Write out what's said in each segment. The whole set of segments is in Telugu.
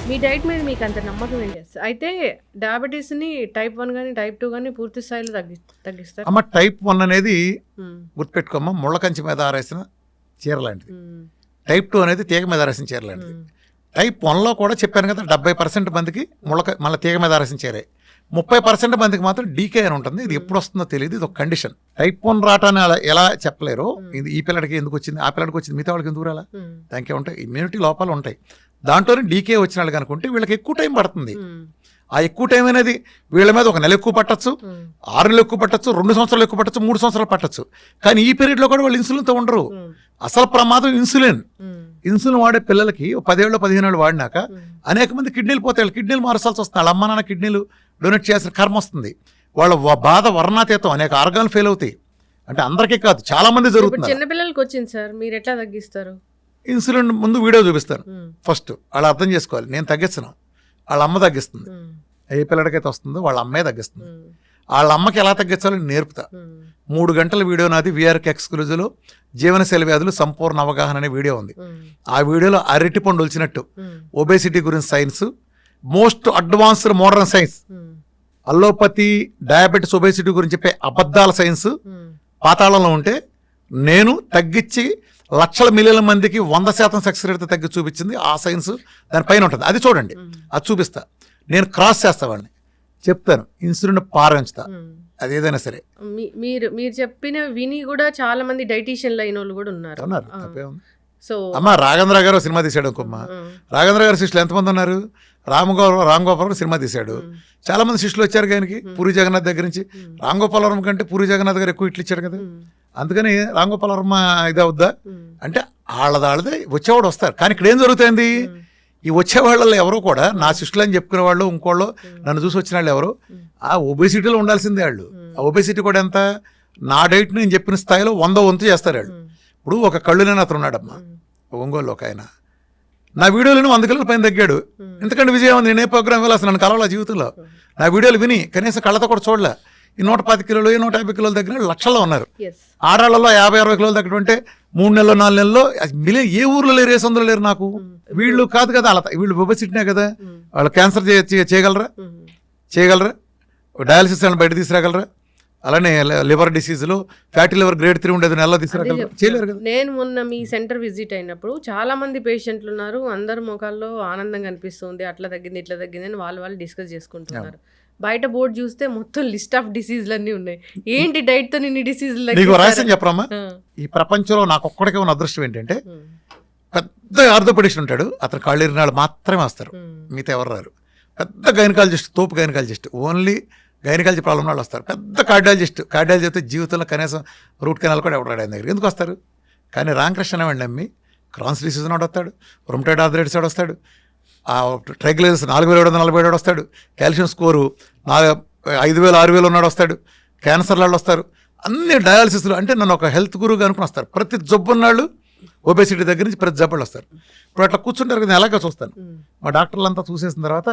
మీ డైట్ మీద మీకు అంత నమ్మకం ఏంటి? అయితే డయాబెటీస్‌ని టైప్ 1 గాని, టైప్ 2 గాని పూర్తి స్థాయిలో తగ్గిస్తారా? అమ్మ టైప్ 1 అనేది హ్మ్. గుర్తుపెట్టుకోమ్మ, ముళ్ళ కంచి మీద ఆరేసిన చీర లాంటిది. హ్మ్. టైప్ 2 అనేది తీగ మీద ఆరేసిన చీర లాంటిది. హ్మ్. టైప్ 1లో కూడా చెప్పాను కదా, 70% మందికి మళ్ళీ తీగ మీద ఆరేసిన చీరే. 30% మందికి మాత్రం డీకే అని ఉంటుంది. ఇది ఎప్పుడు వస్తుందో తెలియదు, ఇది ఒక కండిషన్. టైప్ 1 రావటాన్ని ఎలా చెప్పలేరు. ఇది ఈ పిల్లడికి ఎందుకు వచ్చింది, ఆ పిల్లడికి వచ్చింది, మిగతా వాళ్ళకి ఎందుకు రాలా? దానికి ఉంటాయి, ఇమ్యూనిటీ లోపాలు ఉంటాయి. దాంట్లోనే డీకే వచ్చిన వాళ్ళకి అనుకుంటే వీళ్ళకి ఎక్కువ టైం పడుతుంది. ఆ ఎక్కువ టైం అనేది వీళ్ళ మీద 1 నెల ఎక్కువ పట్టచ్చు, 6 నెలలు ఎక్కువ పట్టచ్చు, 2 సంవత్సరాలు ఎక్కువ పట్టచ్చు, 3 సంవత్సరాలు పట్టచ్చు. కానీ ఈ పీరియడ్లో కూడా వాళ్ళు ఇన్సులిన్తో ఉండరు. అసలు ప్రమాదం ఇన్సులిన్. ఇన్సులిన్ వాడే పిల్లలకి 10 ఏళ్ళు 15 ఏళ్ళు వాడినాక అనేక మంది కిడ్నీలు పోతాయి. కిడ్నీలు మార్చాల్సి వస్తుంది. వాళ్ళ అమ్మ నాన్న కిడ్నీలు డొనేట్ చేయాల్సిన కర్మ వస్తుంది. వాళ్ళ బాధ వర్ణాతీతం, అనేక ఆర్గాన్లు ఫెయిల్ అవుతాయి. అంటే అందరికీ కాదు, చాలా మంది జరుగుతుంది. చిన్న పిల్లలకి వచ్చింది సార్, మీరు ఎట్లా తగ్గిస్తారు? ఇన్సులిన్ ముందు వీడియో చూపిస్తాను. ఫస్ట్ వాళ్ళు అర్థం చేసుకోవాలి, నేను తగ్గించను, వాళ్ళ అమ్మ తగ్గిస్తుంది. ఏ పిల్లడికైతే వస్తుందో వాళ్ళ అమ్మే తగ్గిస్తుంది. వాళ్ళ అమ్మకి ఎలా తగ్గించాలో నేర్పుతా. 3 గంటల వీడియో నాది వీఆర్కి ఎక్స్క్లూజివ్లో జీవనశైలి వ్యాధులు సంపూర్ణ అవగాహన అనే వీడియో ఉంది. ఆ వీడియోలో అరటి పండు వచ్చినట్టు ఒబేసిటీ గురించి science, most advanced modern science, allopathy, diabetes, obesity గురించి చెప్పే అబద్ధాల సైన్స్ పాతాళంలో ఉంటే, నేను తగ్గించి లక్షల మిలియన్ల మందికి 100% సక్సెస్ రేట్ తగ్గి చూపించింది ఆ సైన్స్ దానిపైన ఉంటుంది. అది చూడండి, అది చూపిస్తా. నేను క్రాస్ చేస్తావాడిని, చెప్తాను, ఇన్సులిన్ పారించుతా, అది ఏదైనా సరే. మీరు చెప్పిన విని కూడా చాలా మంది డైటీషియన్లు అయిన వాళ్ళు కూడా ఉన్నారు. సో అమ్మ రాఘవేంద్ర గారు సినిమా తీశాడు అనుకోమ్మా. రాఘవేంద్ర గారు శిష్యులు ఎంతమంది ఉన్నారు? రామ్ గోపాల్ సినిమా తీశాడు. చాలా మంది శిష్యులు వచ్చారు ఆయనకి, పూరి జగన్నాథ్ దగ్గర నుంచి. రామ్ గోపాల్ వర్మ కంటే పూరి జగన్నాథ్ గారు ఎక్కువ ఇట్లు ఇచ్చాడు కదా. అందుకని రామ్ గోపాల్ వర్మ ఇది అవుద్దా అంటే వాళ్ళదే వచ్చేవాడు వస్తారు. కానీ ఇక్కడ ఏం జరుగుతుంది, ఈ వచ్చేవాళ్ళలో ఎవరో కూడా నా శిష్యులు అని చెప్పుకునే వాళ్ళు, ఇంకోళ్ళు నన్ను చూసి వచ్చిన వాళ్ళు ఎవరు ఆ ఒబేసిటీలో ఉండాల్సిందే. వాళ్ళు ఆ ఒబేసిటీ కూడా ఎంత, నా డైట్ నేను చెప్పిన స్థాయిలో 100 వంతు చేస్తారు వాళ్ళు. ఇప్పుడు ఒక కళ్ళు లేని అతను ఉన్నాడమ్మా ఒంగోలు, ఒక ఆయన నా వీడియోలను 100 కిలోల పైన తగ్గాడు. ఎందుకంటే విజయం, నేను ఏ ప్రోగ్రామ్ వెళ్ళాలి నన్ను కలవాల జీవితంలో. నా వీడియోలు విని కనీసం కళ్ళతో కూడా చూడలే. ఈ 110 కిలోలు 150 కిలోలు తగ్గిన లక్షల్లో ఉన్నారు. ఆడాళ్ళలో 50-60 కిలోలు తగ్గడం 3 నెలలు 4 నెలల్లో మిలియన్. ఏ ఊర్లో లేరు, ఏ సందులో లేరు. నాకు వీళ్ళు కాదు కదా, అలా వీళ్ళు ఒబేసిటీనే కదా. వాళ్ళు క్యాన్సర్ చేయగలరా, డయాలసిస్ అని బయట తీసుకురాగలరా? అలానే లివర్ డిసీజులు, ఫ్యాటీ లివర్ గ్రేడ్ 3 ఉండేది నెలలో తీసుకురాగలరా? చేయలేరు కదా. నేను మొన్న మీ సెంటర్ విజిట్ అయినప్పుడు చాలా మంది పేషెంట్లు ఉన్నారు, అందరు ముఖాల్లో ఆనందం కనిపిస్తుంది, అట్లా తగ్గింది ఇట్లా తగ్గింది అని వాళ్ళు డిస్కస్ చేసుకుంటున్నారు. బయట బోర్డు చూస్తే మొత్తం లిస్ట్ ఆఫ్ డిసీజులు అన్నీ ఉన్నాయి. ఏంటి డైట్ తో ఇన్ని డిసీజులు? నీకు రహస్యం చెప్పరమ్మా, ఈ ప్రపంచంలో నాకు ఒక్కడికే ఉన్న అదృష్టం ఏంటంటే, పెద్ద ఆర్థోపెడిస్ట్ ఉంటాడు, అతను కాళ్ళు ఇరినాళ్ళు మాత్రమే వస్తారు, మిగతా ఎవరు రారు. పెద్ద గైనకాలజిస్ట్, తోపు గైనకాలజిస్ట్, ఓన్లీ గైనకాలజీ ప్రాబ్లం వాళ్ళు వస్తారు. పెద్ద కార్డియాలజిస్ట్ అయితే జీవితంలో కనీసం రూట్ కెనాల్ కూడా ఎవరు రాడు దగ్గర. ఎందుకు వస్తారు? కానీ రామకృష్ణ వాడిని నమ్మి క్రాన్స్ డిసీజ్ వాడు వస్తాడు, రొమటైడ్ ఆర్థరైటిస్ వాడు వస్తాడు, ఆ ట్రైగ్లిజరిడ్స్ 4747 వస్తాడు, కాల్షియం స్కోరు 5000 6000 ఉన్నాడు వస్తాడు, క్యాన్సర్ వాళ్ళు వస్తారు, అన్ని డయాలసిస్లు. అంటే నన్ను ఒక హెల్త్ గురువుగా అనుకుని వస్తారు. ప్రతి జబ్బు ఉన్నాళ్ళు ఒబేసిటీ దగ్గర నుంచి ప్రతి జబ్బులు వస్తారు. ఇప్పుడు అట్లా కూర్చుంటారు కదా, ఎలాగ చూస్తాను. మా డాక్టర్లంతా చూసేసిన తర్వాత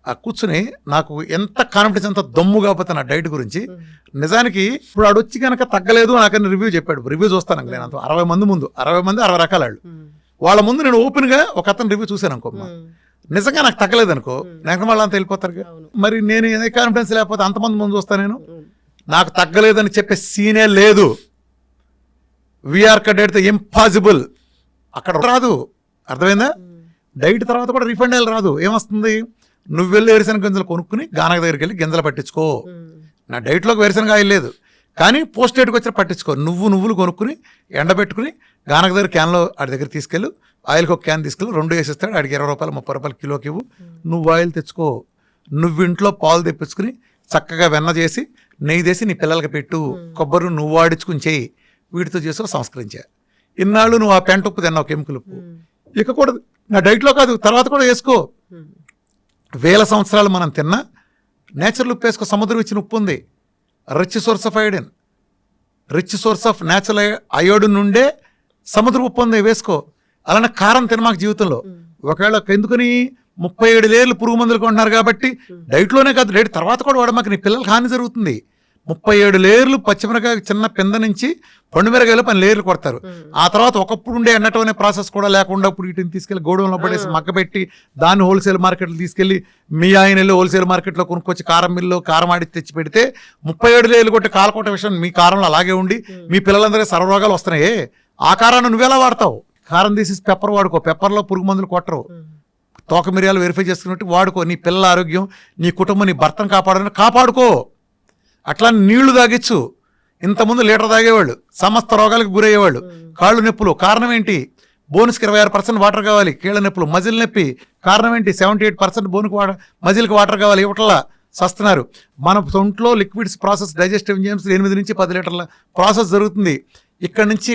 ఆ కూర్చుని నాకు ఎంత కాన్ఫిడెన్స్, ఎంత దమ్ము కాకపోతే నా డైట్ గురించి. నిజానికి ఇప్పుడు ఆడు వచ్చి కనుక తగ్గలేదు నాకని రివ్యూ చెప్పాడు. రివ్యూ చూస్తాను నేను అంత 60 మంది ముందు, 60 మంది 60 రకాల వాళ్ళు. వాళ్ళ ముందు నేను ఓపెన్గా ఒక అతను రివ్యూ చూశాను అనుకోమ్మా, నిజంగా నాకు తగ్గలేదు అనుకో, నాకు వాళ్ళు అంత వెళ్ళిపోతారు. మరి నేను ఏ కాన్ఫిడెన్స్ లేకపోతే అంతమంది ముందు చూస్తాను. నేను నాకు తగ్గలేదని చెప్పే సీనే లేదు. వీఆర్ డైట్ ఇంపాసిబుల్, అక్కడ రాదు. అర్థమైందా? డైట్ తర్వాత కూడా రిఫండ్ అయ్యి రాదు. ఏమొస్తుంది, నువ్వు వెళ్ళి వేరుశనగ గింజలు కొనుక్కుని గానక దగ్గరికి వెళ్ళి గింజలు పట్టించుకో. నా డైట్లోకి వేరుశనగ ఆయిల్ లేదు, కానీ పోస్ట్ డేట్కి వచ్చిన పట్టించుకో. నువ్వులు కొనుక్కుని ఎండబెట్టుకుని గానక దగ్గర క్యాన్లో ఆడి దగ్గర తీసుకెళ్ళు, ఆయిల్కి ఒక క్యాన్ తీసుకెళ్ళి 2 వేసిస్తాడు. ఆడికి 20 రూపాయలు 30 రూపాయలు కిలోకి ఇవ్వు. నువ్వు ఆయిల్ తెచ్చుకో. నువ్వు ఇంట్లో పాలు తెప్పించుకుని చక్కగా వెన్న చేసి నెయ్యి చేసి నీ పిల్లలకి పెట్టు. కొబ్బరి నువ్వు వాడించుకుని చేయి. వీటితో చేసి సంస్కరించా. ఇన్నాళ్ళు నువ్వు ఆ పెంట ఉప్పు తిన్నావు, కెమికల్ ఉప్పు. ఇక కూడా నా డైట్లో కాదు, తర్వాత కూడా వేసుకో. 1000 సంవత్సరాలు మనం తిన్నా నేచురల్ ఉప్పు వేసుకో. సముద్రం ఇచ్చిన ఉప్పు ఉంది, rich source of iodine, rich source of natural iodine నుండే సముద్ర ఉప్పు ఉంది, వేసుకో. అలానే కారం తినమాకు జీవితంలో. ఒకవేళ ఎందుకని 37 ఏళ్ళు పురుగు మందులు కొంటున్నారు కాబట్టి డైట్లోనే కాదు, డైట్ తర్వాత కూడా వాడమాకు. నీ పిల్లలకి హాని జరుగుతుంది. 37 లేయర్లు పచ్చిమిరకాయ చిన్న పింద నుంచి పండుమిరకాయలు 10 లేయర్లు కొడతారు. ఆ తర్వాత ఒకప్పుడు ఉండే ఎండటం అనే ప్రాసెస్ కూడా లేకుండా ఇప్పుడు వీటిని తీసుకెళ్లి గోడౌన్లో పడేసి మగ్గబెట్టి దాన్ని హోల్సేల్ మార్కెట్లో తీసుకెళ్లి మీ ఆయన వెళ్ళి హోల్సేల్ మార్కెట్లో కొనుక్కొచ్చి కారం మిల్లు కారం ఆడి తెచ్చి పెడితే 37 లేయర్లు కొట్టి కాలకొట్ట విషయం మీ కారంలో అలాగే ఉండి మీ పిల్లలందరికీ సర్వరోగాలు వస్తున్నాయి. ఆ కారాన్ని నువ్వెలా వాడతావు? కారం తీసి పెప్పర్ వాడుకో, పెప్పర్లో పురుగు మందులు కొట్టరు, తోక మిరియాలు వెరిఫై చేసుకున్నట్టు వాడుకో. నీ పిల్లల ఆరోగ్యం, నీ కుటుంబం, నీ భర్తను కాపాడుకో. అట్లా నీళ్లు తాగించు. ఇంతకుముందు లీటర్ తాగేవాళ్ళు సమస్త రోగాలకు గురయ్యేవాళ్ళు. కాళ్ళు నొప్పులు కారణం ఏంటి? బోన్స్కి 26% వాటర్ కావాలి. కీళ్ళ నొప్పులు, మజిల్ నొప్పి కారణం ఏంటి? 78% బోన్కి మజిల్కి వాటర్ కావాలి, ఇవ్వట్లా సస్తున్నారు. మన ఒంట్లో లిక్విడ్స్ ప్రాసెస్ డైజెస్టివ్ ఎంజైమ్స్ 8 నుంచి 10 లీటర్ల ప్రాసెస్ జరుగుతుంది. ఇక్కడ నుంచి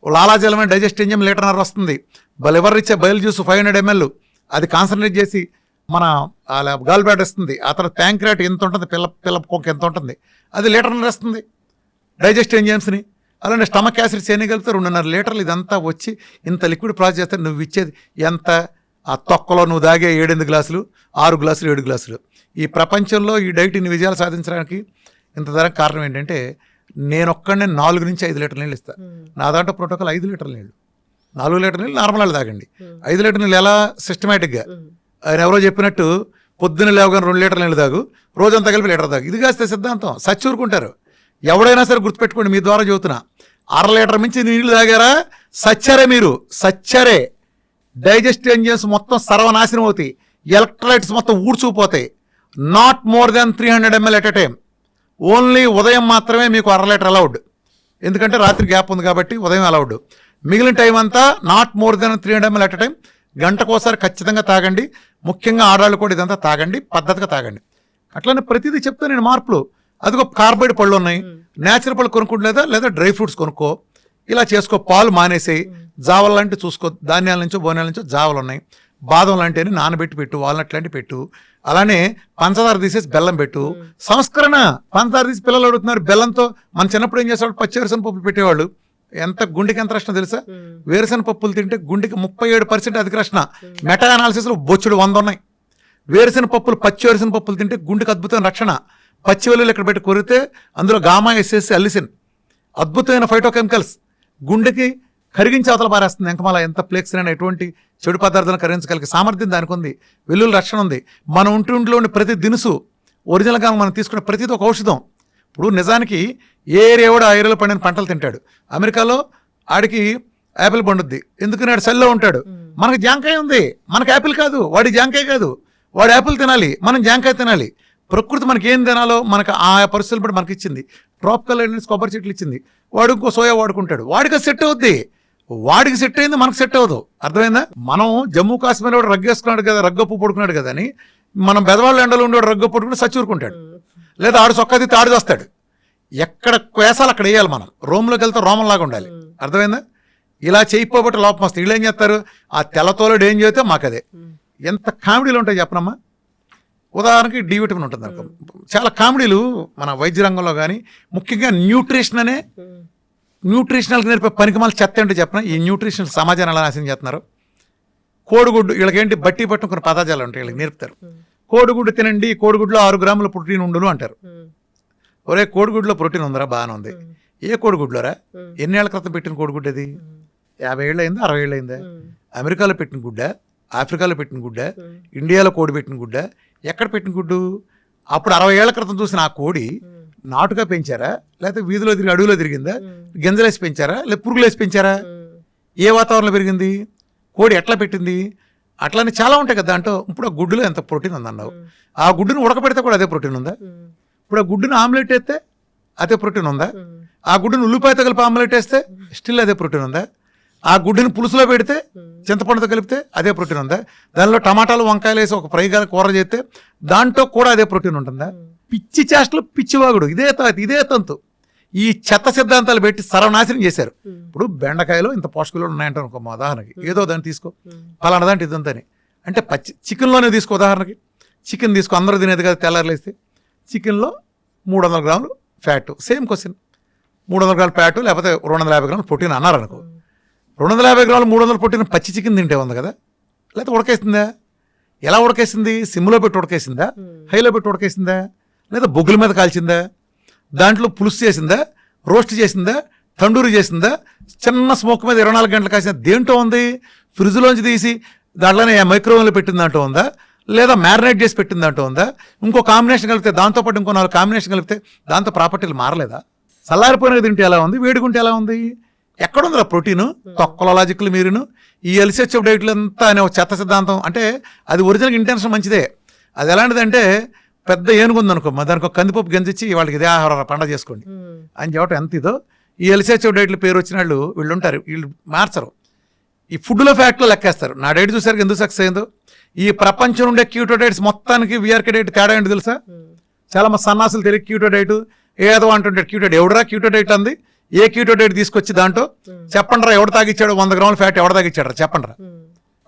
లాలాజలమైన డైజెస్టివ్ ఎంజైమ్ 1.5 లీటర్ వస్తుంది. లివర్ ఇచ్చే బయలు జ్యూస్ 500 ml అది కాన్సన్ట్రేట్ చేసి మన గాల్ బ్లాడర్ ఇస్తుంది. ఆ తర్వాత ప్యాంక్రియాట్ ఎంత ఉంటుంది, పిల్ల కొంక ఎంత ఉంటుంది, అది 1 లీటర్ వస్తుంది డైజెస్టివ్ ఎంజైమ్స్ని. అలానే స్టమక్ యాసిడ్స్ ఎన్ని కలిపితే 2.5 లీటర్లు ఇదంతా వచ్చి ఇంత లిక్విడ్ ప్రాసెస్ చేస్తే నువ్వు ఇచ్చేది ఎంత? ఆ తొక్కలో నువ్వు దాగే 7 గ్లాసులు, 6 గ్లాసులు, 7 గ్లాసులు. ఈ ప్రపంచంలో ఈ డైట్ ఇన్ని విజయాలు సాధించడానికి ఇంత ధర కారణం ఏంటంటే నేను ఒక్కడనే 4 నుంచి 5 లీటర్ల నీళ్ళు ఇస్తాను. నా దాంట్లో ప్రోటోకాల్ 5 లీటర్ల నీళ్ళు, 4 లీటర్ల నీళ్ళు నార్మల్ వాళ్ళు తాగండి. 5 లీటర్ల నీళ్ళు ఎలా సిస్టమేటిక్గా ఆయన ఎవరో చెప్పినట్టు పొద్దున్న లేవగానే 2 లీటర్ల నీళ్ళు తాగు, రోజంతా కలిపి లీటర్ తాగు. ఇది కాస్తే సిద్ధాంతం సచ్చూరుకుంటారు. ఎవడైనా సరే గుర్తుపెట్టుకోండి, మీ ద్వారా చెబుతున్నా. 1/2 లీటర్ మించి నీళ్లు తాగారా సచ్చారే, మీరు సచ్చారే. డైజెస్టివ్ ఎంజైమ్స్ మొత్తం సర్వనాశనం అవుతాయి, ఎలక్ట్రోలైట్స్ మొత్తం ఊడ్చుకుపోతాయి. Not more than 300 ml at a time. Only ఉదయం మాత్రమే మీకు 1/2 లీటర్ అలౌడ్, ఎందుకంటే రాత్రి గ్యాప్ ఉంది కాబట్టి ఉదయం అలౌడ్. మిగిలిన టైం అంతా not more than 300 ml at a time. గంటకోసారి ఖచ్చితంగా తాగండి. ముఖ్యంగా ఆడవాళ్ళు కూడా ఇదంతా తాగండి, పద్ధతిగా తాగండి. అట్లనే ప్రతిదీ చెప్తాను నేను మార్పులు. అదిగో కార్బైడ్ పళ్ళు ఉన్నాయి, నేచురల్ పళ్ళు కొనుక్కుంటలేదా, లేదా డ్రై ఫ్రూట్స్ కొనుక్కో, ఇలా చేసుకో. పాలు మానేసేయి, జావలు లాంటివి చూసుకో, ధాన్యాల నుంచో బోనాల నుంచో జావలు ఉన్నాయి. బాదం లాంటివి నానబెట్టి పెట్టు, వాల్నట్ లాంటివి పెట్టు. అలానే పంచదార తీసేసి బెల్లం పెట్టు. సంస్కరణ. పంచదార తీసి పిల్లలు అడుగుతున్నారు బెల్లంతో. మన చిన్నప్పుడు ఏం చేసేవాళ్ళు? పచ్చివేరుశనగ పప్పులు పెట్టేవాళ్ళు. గుండెకి ఎంత రక్షణ తెలుసా? వేరుశనగ పప్పులు తింటే గుండెకి 37% అధిక రక్షణ. మెటా అనాలిసిస్లో బొచ్చుడు 100 ఉన్నాయి. వేరుశనగ పప్పులు, పచ్చి వేరుశనగ పప్పులు తింటే గుండెకి అద్భుతమైన రక్షణ. పచ్చి వెల్లుల్లి ఇక్కడ పెట్టి కొరితే అందులో గామా, ఎస్ఎస్, అల్లిసిన్ అద్భుతమైన ఫైటోకెమికల్స్ గుండెకి కరిగించి అవతల పారేస్తుంది. ఎంకమాల ఎంత ప్లేక్స్ అయినా ఎటువంటి చెడు పదార్థాలను కరిగించగలిగే సామర్థ్యం దానికి ఉంది. వెల్లుల్లి రక్షణ ఉంది. మన ఒంటిలో ఉండే ప్రతి దినుసు ఒరిజినల్గా మనం తీసుకునే ప్రతిదీ ఒక ఔషధం. ఇప్పుడు నిజానికి ఏ ఏరియా కూడా ఆ ఏరియాలో పండిన పంటలు తింటాడు. అమెరికాలో ఆడికి యాపిల్ పండుద్ది, ఎందుకని ఆడు సెల్లో ఉంటాడు. మనకు జాంకాయ ఉంది, మనకు యాపిల్ కాదు. వాడి జాంకాయ కాదు, వాడు యాపిల్ తినాలి, మనం జాంకాయ తినాలి. ప్రకృతి మనకి ఏం తినాలో మనకు ఆ పరిస్థితులు బట్టి మనకి ఇచ్చింది. ట్రాపికల్ కొబ్బరి చెట్లు ఇచ్చింది, వాడు ఇంకో సోయా వాడుకుంటాడు, వాడికి సెట్ అవుద్ది. వాడికి సెట్ అయింది, మనకు సెట్ అవ్వదు. అర్థమైందా? మనం జమ్మూ కాశ్మీర్ వాడు రగ్గేసుకున్నాడు కదా, రగ్గప్పు పడుకున్నాడు కదా అని మనం బెదవాళ్ళ ఎండలో ఉండేవాడు రగ్గప్పు పడుకుంటే సచ్చూరుకుంటాడు, లేదా ఆడు సొక్కది తాడు చేస్తాడు. ఎక్కడ వేసాలు అక్కడ వేయాలి. మనం రోమ్లోకి వెళ్తే రోమంలాగా ఉండాలి. అర్థమైందా? ఇలా చేయకపోబట్టి లోపం వస్తుంది. వీళ్ళు ఏం చేస్తారు? ఆ తెల్లతోలుడు ఏం చేస్తే మాకు అదే. ఎంత కామెడీలు ఉంటాయి చెప్పనమ్మా. ఉదాహరణకి డి విటమిన్ ఉంటుంది అనుకో. చాలా కామెడీలు మన వైద్య రంగంలో కానీ, ముఖ్యంగా న్యూట్రిషన్ అనే న్యూట్రిషనల్కి నేర్పే పనికిమాల చెత్త ఏంటో చెప్పిన. ఈ న్యూట్రిషనల్ సమాజాన్ని ఎలా నాశనం చేస్తున్నారు. కోడిగుడ్డు, వీళ్ళకేంటి బట్టి పట్టిన కొన్ని పదార్థాలు ఉంటాయి, వీళ్ళకి నేర్పుతారు. కోడిగుడ్డు తినండి, కోడిగుడ్లో 6 గ్రాముల ప్రోటీన్ ఉండును అంటారు. ఒరే కోడిగుడ్లో ప్రోటీన్ ఉందరా, బాగానే ఉంది. ఏ కోడిగుడ్లోరా? ఎన్నేళ్ల క్రితం పెట్టిన కోడిగుడ్డు అది? 50 ఏళ్ళు అయిందా, 60 ఏళ్ళు అయిందా? అమెరికాలో పెట్టిన గుడ్డ, ఆఫ్రికాలో పెట్టిన గుడ్డ, ఇండియాలో కోడి పెట్టిన గుడ్డ, ఎక్కడ పెట్టిన గుడ్డు? అప్పుడు 60 ఏళ్ల క్రితం చూసిన ఆ కోడి నాటుగా పెంచారా, లేకపోతే వీధిలో తిరిగి అడవిలో తిరిగిందా, గింజలేసి పెంచారా, లేదా పురుగులేసి పెంచారా? ఏ వాతావరణంలో పెరిగింది? కోడి ఎట్లా పెట్టింది? అట్లానే చాలా ఉంటాయి కదా దాంట్లో. ఇప్పుడు ఆ గుడ్డులో ఎంత ప్రోటీన్ ఉందన్నావు, ఆ గుడ్డును ఉడకపెడితే కూడా అదే ప్రోటీన్ ఉందా? ఇప్పుడు ఆ గుడ్డును ఆమ్లెట్ వేస్తే అదే ప్రోటీన్ ఉందా? ఆ గుడ్డును ఉల్లిపాయతో కలిపి ఆమ్లెట్ వేస్తే స్టిల్ అదే ప్రోటీన్ ఉందా? ఆ గుడ్డుని పులుసులో పెడితే చింతపండుతో కలిపితే అదే ప్రోటీన్ ఉందా? దానిలో టమాటాలు, వంకాయలు వేసి ఒక ఫ్రై కూర చేస్తే దాంట్లో కూడా అదే ప్రోటీన్ ఉంటుందా? పిచ్చి చేష్టలు, పిచ్చివాగుడు, ఇదే తంతు. ఈ చెత్త సిద్ధాంతాలు పెట్టి సర్వనాశనం చేశారు. ఇప్పుడు బెండకాయలో ఇంత పోషకాలు ఉన్నాయంటారు అనుకో, మా ఉదాహరణకి ఏదో దాన్ని తీసుకో, పలానా దాంట్లో ఇదంతని అంటే పచ్చి చికెన్లోనే తీసుకో. ఉదాహరణకి చికెన్ తీసుకో, అందరూ తినేది కదా. తెల్లారులేస్తే చికెన్లో 300 గ్రాములు ఫ్యాటు. సేమ్ క్వశ్చన్, 300 గ్రాముల ఫ్యాటు లేకపోతే 250 గ్రాములు ప్రోటీన్ అన్నారు అనుకో. 250 గ్రాములు 300 ప్రోటీన్ పచ్చి చికెన్ తింటే ఉంది కదా, లేకపోతే ఉడకేసిందా? ఎలా ఉడకేసింది? సిమ్లో పెట్టి ఉడకేసిందా, హైలో పెట్టి ఉడకేసిందా, లేదా బొగ్గుల మీద కాల్చిందా? దాంట్లో పులుసు చేసిందా, రోస్ట్ చేసిందా, తండూరి చేసిందా, చిన్న స్మోక్ మీద 24 గంటలు కాసిన దేంట్లో ఉంది? ఫ్రిడ్జ్లోంచి తీసి దాంట్లోనే మైక్రోవేవ్లో పెట్టిన దాంట్లో ఉందా, లేదా మ్యారినేట్ చేసి పెట్టిన దాంట్లో ఉందా? ఇంకో కాంబినేషన్ కలిపితే దాంతోపాటు ఇంకో 4 కాంబినేషన్ కలిపితే దాంతో ప్రాపర్టీలు మారలేదా? చల్లారిపోయినది తింటే ఎలా ఉంది, వేడిగుంటే ఎలా ఉంది? ఎక్కడుందిరా ప్రోటీను? తొక్కల లాజిక్లు మీరును. ఈ ఎల్సిహెచ్ఎఫ్ డైట్లు అంతా అనే ఒక చెత్త సిద్ధాంతం. అంటే అది ఒరిజినల్ ఇంటెన్షన్ మంచిదే. అది ఎలాంటిదంటే పెద్ద ఏనుగు ఉందనుకో, దానికి ఒక కందిపప్పు గంజిచ్చి వాళ్ళకి ఇదే ఆహార పండగ చేసుకోండి అని చెప్పడం ఎంత ఇదో. ఈ ఎల్సిహెచ్ఎఫ్ డైట్లు పేరు వచ్చిన వీళ్ళు ఉంటారు, వీళ్ళు మార్చరు. ఈ ఫుడ్లో ఫ్యాక్ట్లో లెక్కేస్తారు. నా డైట్ చూసారు ఎందుకు సక్సెస్ అయిందో. ఈ ప్రపంచం ఉండే క్యూటో డైట్స్ మొత్తానికి వీఆర్కే డైట్ తేడా ఏంటి తెలుసా? చాలా మంది సన్నాసులు తెలియక క్యూటో డైట్ ఏదో అంటుంటాడు. క్యూటో డైట్ ఎవడరా క్యూటో డైట్ అంది? ఏ క్యూటో డైట్ తీసుకొచ్చి దాంట్లో చెప్పండి రా, ఎవడు తాగిచ్చాడు 100 గ్రాముల ఫ్యాట్ ఎవడు తాగిచ్చాడు రా చెప్పండి రా.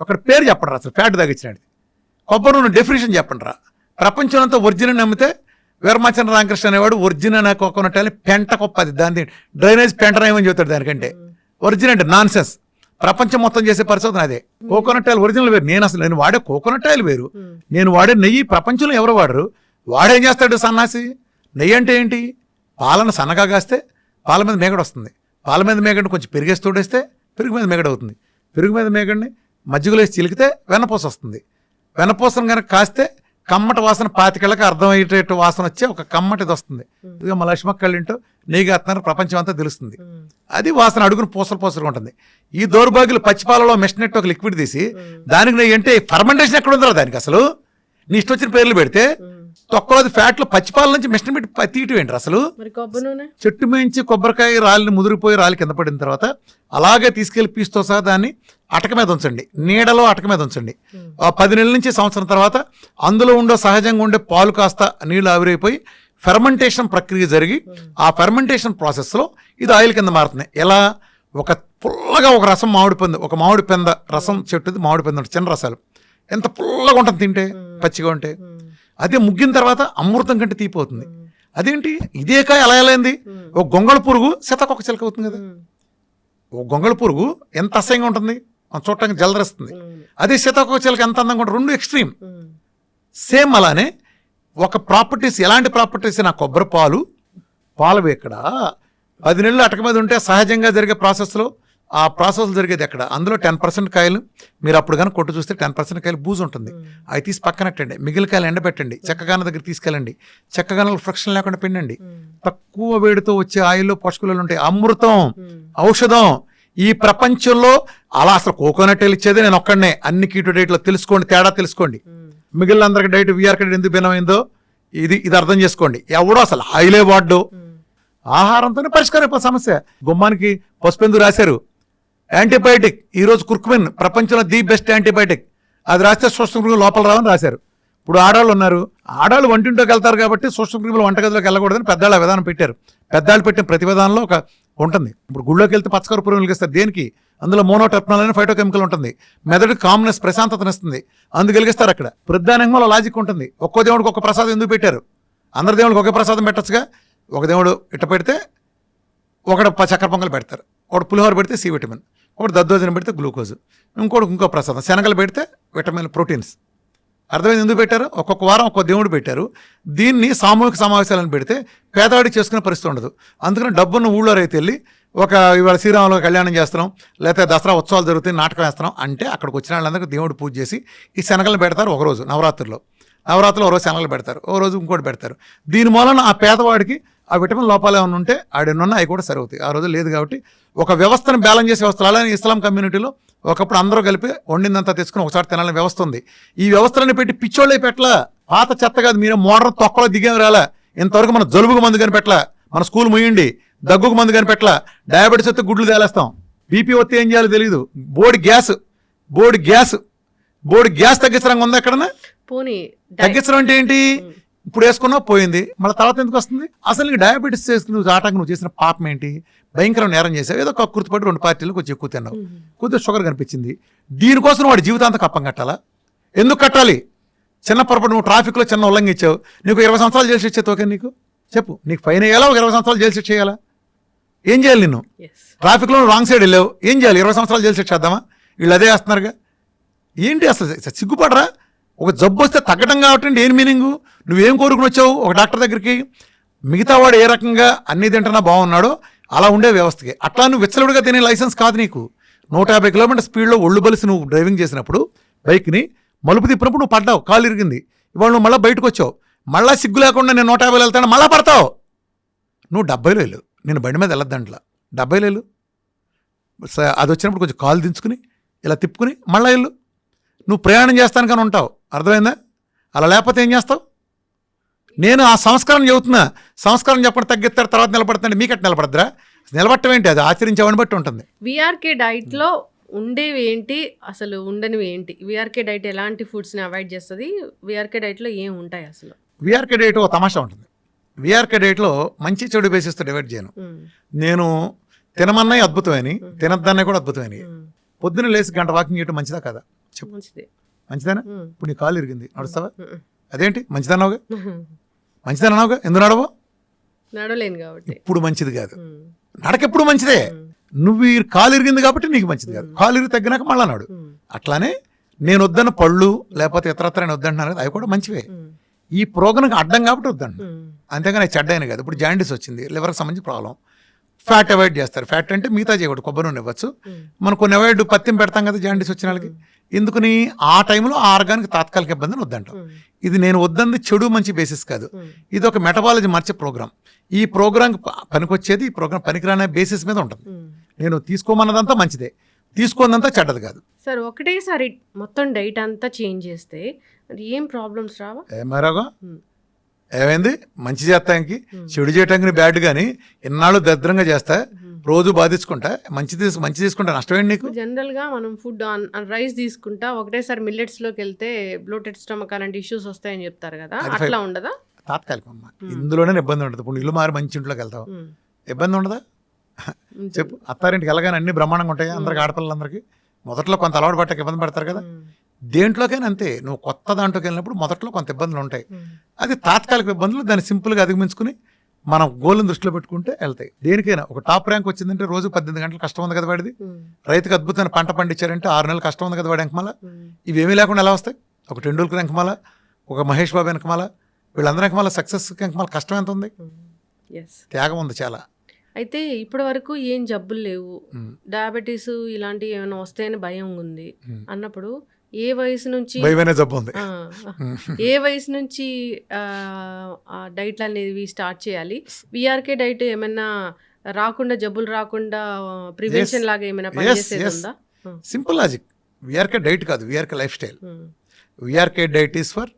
అక్కడ పేరు చెప్పండి రా, అసలు ఫ్యాట్ తాగిచ్చినాడు. కొబ్బరి నూనె డెఫినేషన్ చెప్పండి రా. ప్రపంచం అంతా ఒరిజినల్ నమ్మితే వీరమాచంద్ర రామకృష్ణ అనేవాడు ఒరిజినల్ కోకోనట్ అని పెంట కొప్పది, దాన్ని డ్రైనేజ్ పెంటనేమని చెబుతాడు. దానికంటే ఒరిజినల్ అంటే నాన్ సెన్స్. ప్రపంచం మొత్తం చేసే పరిశోధన అదే. కోకోనట్ ఆయిల్ ఒరిజినల్ వేరు. నేను వాడే కోకోనట్ ఆయిల్ వేరు. నేను వాడే నెయ్యి ప్రపంచంలో ఎవరు వాడరు. వాడేం చేస్తాడు సన్నాసి? నెయ్యి అంటే ఏంటి? పాలను సన్నగా కాస్తే పాల మీద మేగడ వస్తుంది. పాల మీద మేగడిని కొంచెం పెరిగేసి తోడేస్తే పెరుగు మీద మేగడ అవుతుంది. పెరుగు మీద మేగడిని మజ్జిగలో వేసి చిలికితే వెన్నపూస వస్తుంది. వెన్నపూసను కనుక కాస్తే కమ్మటి వాసన 25 ఏళ్ళకి అర్థమయ్యేటట్టు వాసన వచ్చే ఒక కమ్మటిది వస్తుంది. ఇదిగో మా లక్ష్మక్కళ్ళింటో నెయ్యి కాస్తున్నారు, ప్రపంచం అంతా తెలుస్తుంది. అది వాసన అడుగును పూసలుగా ఉంటుంది. ఈ దౌర్భాగ్యులు పచ్చిపాలలో మెషినట్టు ఒక లిక్విడ్ తీసి దానికి నెయ్యి అంటే ఫర్మెంటేషన్ ఎక్కడ ఉందో దానికి అసలు. నీ ఇష్టం వచ్చిన పేర్లు పెడితే తొక్కలోది ఫ్యాట్లో పచ్చిపాల నుంచి మిషన్ పెట్టి తీయటం ఏంటి అసలు? చెట్టు మేంచి కొబ్బరికాయ రాలిని ముదిరిపోయి రాలి కింద పడిన తర్వాత అలాగే తీసుకెళ్లి పీస్తో సహా దాన్ని అటక మీద ఉంచండి, నీడలో అటక మీద ఉంచండి. 10 నెలల నుంచి సంవత్సరం తర్వాత అందులో ఉండే సహజంగా ఉండే పాలు కాస్త నీళ్లు ఆవిరైపోయి ఫెర్మెంటేషన్ ప్రక్రియ జరిగి ఆ ఫెర్మెంటేషన్ ప్రాసెస్లో ఇది ఆయిల్ కింద మారుతుంది. ఎలా? ఒక పుల్లగా ఒక రసం ఒక మామిడి పెంద రసం చెట్టుది మామిడి పెంద చిన్న రసాలు ఎంత పుల్లగా ఉంటుంది తింటే, పచ్చిగా ఉంటే. అదే ముగ్గిన తర్వాత అమృతం కంటే తీపిపోతుంది. అదేంటి ఇదే కాయ అలా అయింది? ఒక గొంగళ పురుగు సీతాకొక చిలక అవుతుంది కదా. ఒక గొంగళ పురుగు ఎంత అసహ్యంగా ఉంటుంది, చూడటానికి జలదరిస్తుంది. అదే సీతాకొక చిలక ఎంత అందంగా ఉంటుంది. 2 ఎక్స్ట్రీమ్. సేమ్ అలానే ఒక ప్రాపర్టీస్, ఎలాంటి ప్రాపర్టీస్? నా కొబ్బరి పాలు ఎక్కడ 10 నెలలు అటక మీద ఉంటే సహజంగా జరిగే ప్రాసెస్లో ఆ ప్రాసెస్ జరిగేది ఎక్కడ? అందులో 10% కాయలు మీరు అప్పుడు కానీ కొట్టు చూస్తే 10% కాయలు బూజు ఉంటుంది. అవి తీసి పక్కనట్టండి. మిగిలిన కాయలు ఎండబెట్టండి. చెక్కగాన దగ్గర తీసుకెళ్ళండి. చెక్కగానలు ఫ్రిక్షన్ లేకుండా పిండండి. తక్కువ వేడితో వచ్చే ఆయిల్లో పోషకాలు ఉంటాయి. అమృతం, ఔషధం. ఈ ప్రపంచంలో అలా అసలు కోకోనట్ ఆయిల్ ఇచ్చేది నేను ఒక్కడనే. అన్ని కీటో డైట్లో తెలుసుకోండి, తేడా తెలుసుకోండి. మిగిలిన అందరికి డైట్ వీఆర్కే డైట్ ఎందుకు భిన్నమైందో ఇది అర్థం చేసుకోండి. ఎవడో అసలు ఆయిలే వాడ్డు. ఆహారంతోనే పరిష్కారం అయిపోయి సమస్య. గుమ్మానికి పసుపెందుకు రాశారు? యాంటీబయాటిక్. ఈరోజు కుర్కుమిన్ ప్రపంచంలో ది బెస్ట్ యాంటీబయాటిక్. అది రాస్తే సూక్ష్మక్రిములు లోపల రావని రాశారు. ఇప్పుడు ఆడవాళ్ళు ఉన్నారు, ఆడవాళ్ళు వంటింట్లోకి వెళ్తారు కాబట్టి సూక్ష్మక్రిములు వంటగదిలోకి వెళ్ళకూడదని పెద్దవాళ్ళు ఆ విధానం పెట్టారు. పెద్దవాళ్ళు పెట్టిన ప్రతి విధానంలో ఒక ఉంటుంది. ఇప్పుడు గుళ్ళోకి వెళ్తే పచ్చకర్పూరం వెలిగిస్తారు. దేనికి? అందులో మోనోటెర్పనాల్ అనే ఫైటోకెమికల్ ఉంటుంది. మెదడుకి కామ్నెస్, ప్రశాంతతనిస్తుంది. అందుకు వెలిగిస్తారు. అక్కడ ప్రధానంగా లాజిక్ ఉంటుంది. ఒక్కో దేవుడికి ఒక ప్రసాదం ఎందుకు పెట్టారు? అందరి దేవుడికి ఒకే ప్రసాదం పెట్టచ్చుగా. ఒక దేవుడు ఇట్ట పెడితే ఒకటి చక్కెర పొంగల్ పెడతారు, ఒకటి పులిహోర పెడితే సి విటమిన్, ఒకటి దద్దోజనం పెడితే గ్లూకోజ్, ఇంకో ప్రసాదం శనగలు పెడితే విటమిన్, ప్రోటీన్స్. అర్థమైంది ఎందుకు పెట్టారు? ఒక్కొక్క వారం ఒక్కొక్క దేవుడు పెట్టారు. దీన్ని సామూహిక సమావేశాలను పెడితే పేదవాడికి చేసుకునే పరిస్థితి ఉండదు. అందుకని డబ్బున్న ఊళ్ళో రైతు వెళ్ళి ఇవాళ శ్రీరాములు కళ్యాణం చేస్తున్నాం, లేకపోతే దసరా ఉత్సవాలు జరుగుతాయి, నాటకం వేస్తున్నాం అంటే అక్కడికి వచ్చిన వాళ్ళందరికీ దేవుడు పూజ చేసి ఈ శనగలను పెడతారు. ఒకరోజు నవరాత్రిలో ఒక రోజు శనగలు పెడతారు, ఓ రోజు ఇంకోటి పెడతారు. దీని మూలన ఆ పేదవాడికి ఆ విటమిన్ లోపాలు ఏమైనా ఉంటే ఆడెన్నున్నా అవి కూడా సరవుతాయి. ఆ రోజు లేదు కాబట్టి ఒక వ్యవస్థను బ్యాలెన్స్ చేసే వ్యవస్థలు. అలానే ఇస్లాం కమ్యూనిటీలో ఒకప్పుడు అందరూ కలిపి వండిందంతా తెచ్చుకుని ఒకసారి తినాలని వ్యవస్థ ఉంది. ఈ వ్యవస్థలను పెట్టి పిచ్చోళ్ళే పెట్టలా. పాత చెత్త కాదు, మీరే మోడర్న్ తొక్కలో దిగేం రాలా. ఇంతవరకు మన జలుబుకు మందు కనిపెట్టలా, మన స్కూల్ ముయ్యండి, దగ్గుకు మందు కనిపెట్టలా, డయాబెటీస్ వస్తే గుడ్లు తేలేస్తాం, బీపీ వస్తే ఏం చేయాలో తెలియదు, బోర్డు గ్యాస్ తగ్గించడం ఉందా ఎక్కడన్నా? తగ్గించడం అంటే ఏంటి? ఇప్పుడు వేసుకున్నా పోయింది, మళ్ళీ తర్వాత ఎందుకు వస్తుంది? అసలు నీకు డయాబెటీస్ చేసుకుని నువ్వు చేసిన పాపం ఏంటి? భయంకరం నేరం చేసావు. ఏదో గుర్తుపడి 2 పార్టీలు కొంచెం ఎక్కువ తిన్నావు, కొద్దిగా షుగర్ కనిపించింది. దీనికోసం వాడి జీవితాంతం కప్పం కట్టాలా? ఎందుకు కట్టాలి? చిన్న పొరపాటు నువ్వు ట్రాఫిక్లో చిన్న ఉల్లంఘించావు, నీకు 20 సంవత్సరాలు జైలు శిక్ష ఓకే? నీకు చెప్పు, నీకు ఫైన్ వేయాలా? ఒక 20 సంవత్సరాలు జైలు శిక్ష చేయాలా? ఏం చేయాలి? నిన్ను ట్రాఫిక్లో రాంగ్ సైడ్ వెళ్ళావు, ఏం చేయాలి? 20 సంవత్సరాలు జైలు శిక్ష చేద్దామా? వీళ్ళు అదే వేస్తున్నారుగా. ఏంటి అసలు సిగ్గుపడరా? ఒక జబ్బు వస్తే తగ్గడం కాబట్టి ఏం మీనింగు? నువ్వేం కోరుకుని వచ్చావు ఒక డాక్టర్ దగ్గరికి? మిగతా వాడు ఏ రకంగా అన్ని తింటున్నా బాగున్నాడో అలా ఉండే వ్యవస్థకి. అట్లా నువ్వు విచ్చలవిడిగా తినే లైసెన్స్ కాదు నీకు. 150 కిలోమీటర్ స్పీడ్లో ఒళ్ళు బలిసి నువ్వు డ్రైవింగ్ చేసినప్పుడు బైక్ని మలుపు తిప్పినప్పుడు నువ్వు పడ్డావు, కాళ్ళు ఇరిగింది. ఇవాళ నువ్వు మళ్ళీ బయటకు వచ్చావు, మళ్ళీ సిగ్గు లేకుండా నేను 150 వెళ్తాను, మళ్ళీ పడతావు. నువ్వు 70లో వెళ్ళు, నేను బండి మీద వెళ్ళొద్దంట్లా, 70లో వెళ్ళు. అది వచ్చినప్పుడు కొంచెం కాలు దించుకుని ఇలా తిప్పుకుని మళ్ళీ వెళ్ళు. నువ్వు ప్రయాణం చేస్తాను కానీ ఉంటావు, అర్థమైందా? అలా లేకపోతే ఏం చేస్తావు? నేను ఆ సంస్కారం చెబుతున్నా. సంస్కారం చెప్పండి, తగ్గిస్తారు, తర్వాత నిలబడతాండి. మీకట్టు నిలబడద్దురా? నిలబడటం ఏంటి? అది ఆచరించేవాడిని బట్టి ఉంటుంది. విఆర్కే డైట్లో ఉండేవి ఏంటి, అసలు ఉండనివి ఏంటి? విఆర్కే డైట్ ఎలాంటి ఫుడ్స్ని అవాయిడ్ చేస్తుంది? విఆర్కే డైట్లో ఏం ఉంటాయి అసలు? విఆర్కే డైట్ ఒక తమాషా ఉంటుంది. విఆర్కే డైట్లో మంచి చెడు బేసిస్తో డివైడ్ చేయను. నేను తినమన్నాయి అద్భుతమైనవి, తినద్దన్నాయి కూడా అద్భుతమైనవి. పొద్దున్న లేచి గంట వాకింగ్ చేయడం మంచిదా కదా? చెప్పు. మంచిదేనా? ఇప్పుడు నీ కాలు ఇరిగింది, నడుస్తావా? అదేంటి మంచిదన్నావుగా, మంచిదన్నావుగా, ఎందుకు నడవో? నడవలేను కాబట్టి. ఇప్పుడు మంచిది కాదు, నడకెప్పుడు మంచిదే. నువ్వు ఈ కాలు ఇరిగింది కాబట్టి నీకు మంచిది కాదు. కాలు ఇరిగి తగ్గినాక మళ్ళా నాడు. అట్లానే నేను వద్దన్న పళ్ళు లేకపోతే ఇతరత్ర నేను వద్దంటున్నాను కదా, అవి కూడా మంచివే. ఈ ప్రోగ్రాంకి అడ్డం కాబట్టి వద్దంటున్నాను, అంతేగాని చెడ్డైన కాదు. ఇప్పుడు జాండీస్ వచ్చింది, లివర్కి సంబంధించి ప్రాబ్లం, ఫ్యాట్ అవాయిడ్ చేస్తారు. ఫ్యాట్ అంటే మిగతా చేయకూడదు, కొబ్బరి నూనె ఇవ్వచ్చు. మనం కొన్ని అవాయిడ్ పత్యం పెడతాం కదా జాండీస్ వచ్చిన వాళ్ళకి. ఎందుకని? ఆ టైంలో ఆ ఆర్గానికి తాత్కాలిక ఇబ్బందిని వద్దంటాం. ఇది నేను వద్దంది చెడు మంచి బేసిస్ కాదు, ఇది ఒక మెటబాలజీ మార్చే ప్రోగ్రామ్. ఈ ప్రోగ్రామ్ పనికొచ్చేది, ఈ ప్రోగ్రామ్ పనికిరానే బేసిస్ మీద ఉంటుంది. నేను తీసుకోమన్నదంతా మంచిదే, తీసుకోనంతా చెడ్డది కాదు. సార్ ఒకటేసారి మొత్తం డైట్ అంతా చేంజ్ చేస్తే అది ఏం ప్రాబ్లమ్స్ రావా? ఏమారాగా ఏమైంది? మంచి చేస్తానికి చెడు చేయటానికి బ్యాడ్ కానీ ఇన్నాళ్ళు దరిద్రంగా చేస్తా, రోజు బాధించుకుంటా, మంచి తీసుకుంటా నష్టమేంటి నీకు? జనరల్ గా మనం ఫుడ్ రైస్ తీసుకుంటా ఒకటేసారి మిల్లెట్స్ లోకి వెళ్తే బ్లోటెడ్ స్టమక్ అలాంటి ఇష్యూస్ వస్తాయని చెప్తారు కదా, అట్లా ఉండదా? తాత్కాలికం అమ్మా, ఇందులోనే ఇబ్బంది ఉంటుంది. ఇప్పుడు ఇల్లు మారి మంచి ఇంట్లోకి వెళ్తావు, ఇబ్బంది ఉండదా? చెప్పు. అత్తారింటికి వెళ్ళగానే అన్ని బ్రహ్మాండంగా ఉంటాయి అందరికి, ఆడపిల్లలందరికీ. మొదట్లో కొంత అలవాటు పట్టక ఇబ్బంది పడతారు కదా, దేంట్లోకైనా అంతే. నువ్వు కొత్త దాంట్లోకి వెళ్ళినప్పుడు మొదట్లో కొంత ఇబ్బందులు ఉంటాయి, అది తాత్కాలిక ఇబ్బందులు. దాన్ని సింపుల్గా అధిగమించుకుని మనం గోల్ని దృష్టిలో పెట్టుకుంటే వెళ్తాయి. దేనికైనా ఒక టాప్ ర్యాంక్ వచ్చిందంటే రోజు 18 గంటలు కష్టం ఉంది కదా వాడిది. రైతుకి అద్భుతమైన పంట పండించారంటే 6 నెలలు కష్టం ఉంది కదా వాడి వెనకమాల. ఇవేమీ లేకుండా ఎలా వస్తాయి? ఒక టెండూల్కర్ వెనకమాల, ఒక మహేష్ బాబు వెనకమాల, వీళ్ళందరి వెనకమాల సక్సెస్ వెనకమాల కష్టం ఎంత ఉంది, త్యాగం ఉంది చాలా. అయితే ఇప్పటి వరకు ఏం జబ్బులు లేవు, డయాబెటీస్ ఇలాంటివి ఏమైనా వస్తాయని భయం ఉంది అన్నప్పుడు ఏ వయసు నుంచి జబ్బు ఉంది, ఏ వయసు నుంచి డైట్లు అనేవి స్టార్ట్ చేయాలి? విఆర్కే డైట్ ఏమైనా రాకుండా, జబ్బులు రాకుండా ప్రివెన్షన్ లాగా ఏమైనా పనిచేసేది ఉందా? Simple logic. విఆర్కే డైట్ కాదు, VRK lifestyle. VRK diet is for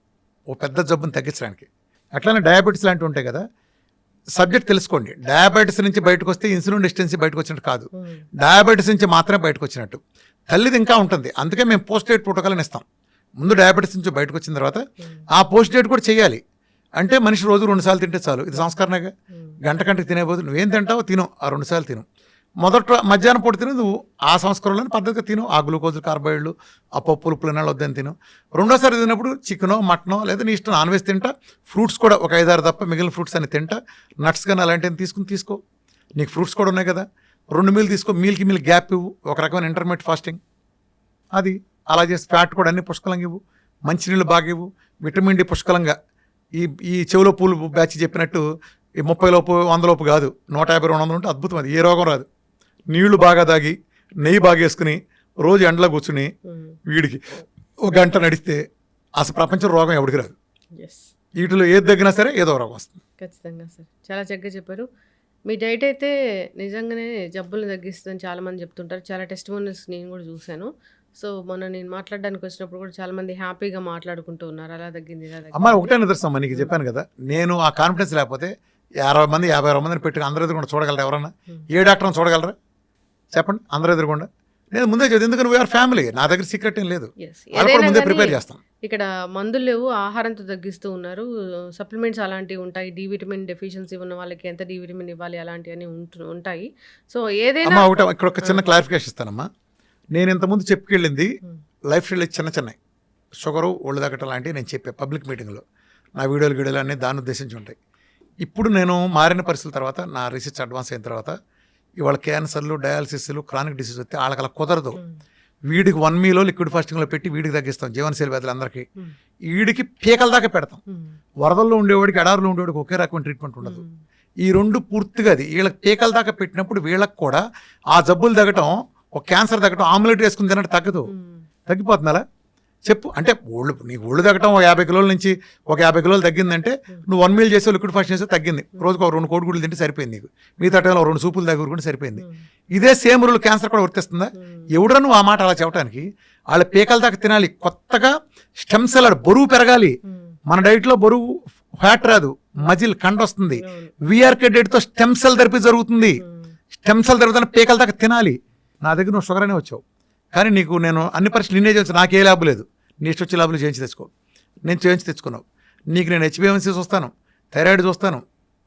ఓ పెద్ద జబ్బును తగ్గించడానికి. అట్లానే డయాబెటీస్ లాంటివి ఉంటాయి కదా, సబ్జెక్ట్ తెలుసుకోండి. డయాబెటీస్ నుంచి బయటకు వస్తే ఇన్సులిన్ రెసిస్టెన్సీ బయటకు వచ్చినట్టు కాదు, డయాబెటీస్ నుంచి మాత్రమే బయటకు వచ్చినట్టు. తల్లిది ఇంకా ఉంటుంది, అందుకే మేము పోస్ట్ డేట్ ప్రోటోకాల్ అని ఇస్తాం. ముందు డయాబెటీస్ నుంచి బయటకు వచ్చిన తర్వాత ఆ పోస్ట్ డేట్ కూడా చేయాలి. అంటే మనిషి రోజు 2 సార్లు తింటే చాలు, ఇది సంస్కరణగా. గంటకి తినేబోదు, నువ్వేం తింటావో తిను, ఆ 2 సార్లు తిను. మొదట మధ్యాహ్నం పూట తిను, నువ్వు ఆ సంస్కరణలోని పద్ధతిగా తిను. ఆ గ్లూకోజ్, కార్బోహైడ్రేట్లు, ఆ పప్పులు, పులినాళ్ళు వద్దని తిను. రెండోసారి తిన్నప్పుడు చికెనో మటనో లేదా నీ ఇష్టం నాన్ వెజ్ తింటా. ఫ్రూట్స్ కూడా ఒక 5-6 తప్ప మిగిలిన ఫ్రూట్స్ అని తింటా. నట్స్ కానీ అలాంటివి తీసుకో. నీకు ఫ్రూట్స్ కూడా ఉన్నాయి కదా, 2 మీల్ తీసుకో. మీల్కి మీల్ గ్యాప్ ఇవ్వు, ఒక రకమైన ఇంటర్మీడియట్ ఫాస్టింగ్. అది అలా చేసి ఫ్యాట్ కూడా అన్ని పుష్కలంగా ఇవ్వు, మంచినీళ్ళు బాగా ఇవ్వు, విటమిన్ డి పుష్కలంగా. ఈ చెవులో పూలు బ్యాచ్ చెప్పినట్టు ఈ 30 లోపు 100 లోపు కాదు, 150-200 ఉంటే అద్భుతం. అది ఏ రోగం రాదు. నీళ్లు బాగా తాగి, నెయ్యి బాగా వేసుకుని, రోజు ఎండలో కూర్చుని వీడికి 1 గంట నడిస్తే అసలు ప్రపంచం రోగం ఎవరికి రాదు. వీటిలో ఏది తగ్గినా సరే ఏదో రోగం వస్తుంది. ఖచ్చితంగా సార్, చాలా చక్కగా చెప్పారు. మీ డైట్ అయితే నిజంగానే జబ్బులు తగ్గిస్తుందని చాలామంది చెప్తుంటారు. చాలా టెస్టిమోనియల్స్ నేను కూడా చూశాను. సో మొన్న నేను మాట్లాడడానికి వచ్చినప్పుడు కూడా చాలామంది హ్యాపీగా మాట్లాడుకుంటూ ఉన్నారు, అలా తగ్గింది ఇలా తగ్గింది. అమ్మ ఒకటే నిదర్శనం, నీకు చెప్పాను కదా, నేను ఆ కాన్ఫిడెన్స్ లేకపోతే 50 మంది 50 మందిని పెట్టి అందరూ ఎదురుకుండా చూడగలరా? ఎవరన్నా ఏ డాక్టర్ని చూడగలరా చెప్పండి? అందరూ ఎదురుకుండా. నేను ముందే చదివి, ఎందుకంటే వీఆర్ ఫ్యామిలీ, నా దగ్గర సీక్రెట్ ఏం లేదు, ముందే ప్రిపేర్ చేస్తాం. ఇక్కడ మందులు లేవు, ఆహారంతో తగ్గిస్తూ ఉన్నారు. సప్లిమెంట్స్ అలాంటివి ఉంటాయి, డి విటమిన్ డెఫిషియన్సీ ఉన్న వాళ్ళకి ఎంత డి విటమిన్ ఇవ్వాలి అలాంటివన్నీ ఉంటాయి. సో ఏదైనా ఇక్కడ ఒక చిన్న క్లారిఫికేషన్ ఇస్తానమ్మా. నేను ఇంతకుముందు చెప్పుకెళ్ళింది లైఫ్ స్టైల్ చిన్న షుగరు, ఒళ్ళు తగ్గటం లాంటివి నేను చెప్పే పబ్లిక్ మీటింగ్లో. నా వీడియోలు అన్నీ దాన్ని ఉద్దేశించి ఉంటాయి. ఇప్పుడు నేను మారిన పరిస్థితుల తర్వాత, నా రీసెర్చ్ అడ్వాన్స్ అయిన తర్వాత, ఇవాళ క్యాన్సర్లు, డయాలసిస్లు, క్రానిక్ డిసీజ్ వస్తే వాళ్ళకి అలా కుదరదు. వీడికి 1 మీలో లిక్విడ్ ఫాస్టింగ్లో పెట్టి వీడికి తగ్గిస్తాం జీవనశైలి వ్యాధులు అందరికీ. ఈడికి పీకల దాకా పెడతాం. వరదల్లో ఉండేవాడికి ఎడారిలో ఉండేవాడికి ఒకే రకమైన ట్రీట్మెంట్ ఉండదు. ఈ రెండు పూర్తిగా అది వీళ్ళకి పీకల దాకా పెట్టినప్పుడు వీళ్ళకి కూడా ఆ జబ్బులు తగ్గటం, ఒక క్యాన్సర్ తగ్గటం, ఆమ్లెట్ వేసుకుని తినట్టు తగ్గదు. తగ్గిపోతుందా చెప్పు? అంటే నీకు ఒళ్ళు తగ్గటం 50 కిలోల నుంచి 50 కిలోలు తగ్గిందంటే నువ్వు 1 మీల్ చేసే లిక్విడ్ ఫాస్టింగ్ చేస్తే తగ్గింది. రోజుకు 2 కోడిగుడ్లు తింటే సరిపోయింది. నీకు మిగతా టైంలో 2 సూపులు తగ్గుకుంటే సరిపోయింది. ఇదే సేమ్ రూల్ క్యాన్సర్ కూడా వర్తిస్తుందా? ఎవడరా నువ్వు ఆ మాట అలా చెప్పడానికి? వాళ్ళ పీకల దాకా తినాలి. కొత్తగా స్టెమ్ సెల్ బరువు పెరగాలి. మన డైట్లో బరువు ఫ్యాట్ రాదు, మజిల్ కండ వస్తుంది. విఆర్కే డైట్తో స్టెమ్ సెల్ థెరపీ జరుగుతుంది. స్టెమ్ సెల్ జరుగుతున్న పీకల దాకా తినాలి. నా దగ్గర నువ్వు షుగర్ అనే వచ్చావు, కానీ నీకు నేను అన్ని పరీక్షలు నిన్నే చేయించు. నాకు ఏ ల్యాబ్ లేదు. నీ ఇష్టం వచ్చే ల్యాబ్లు చేయించి తెచ్చుకో. నేను చేయించి తెచ్చుకున్నావు. నీకు నేను హెచ్బిఎంసీ చూస్తాను, థైరాయిడ్ చూస్తాను,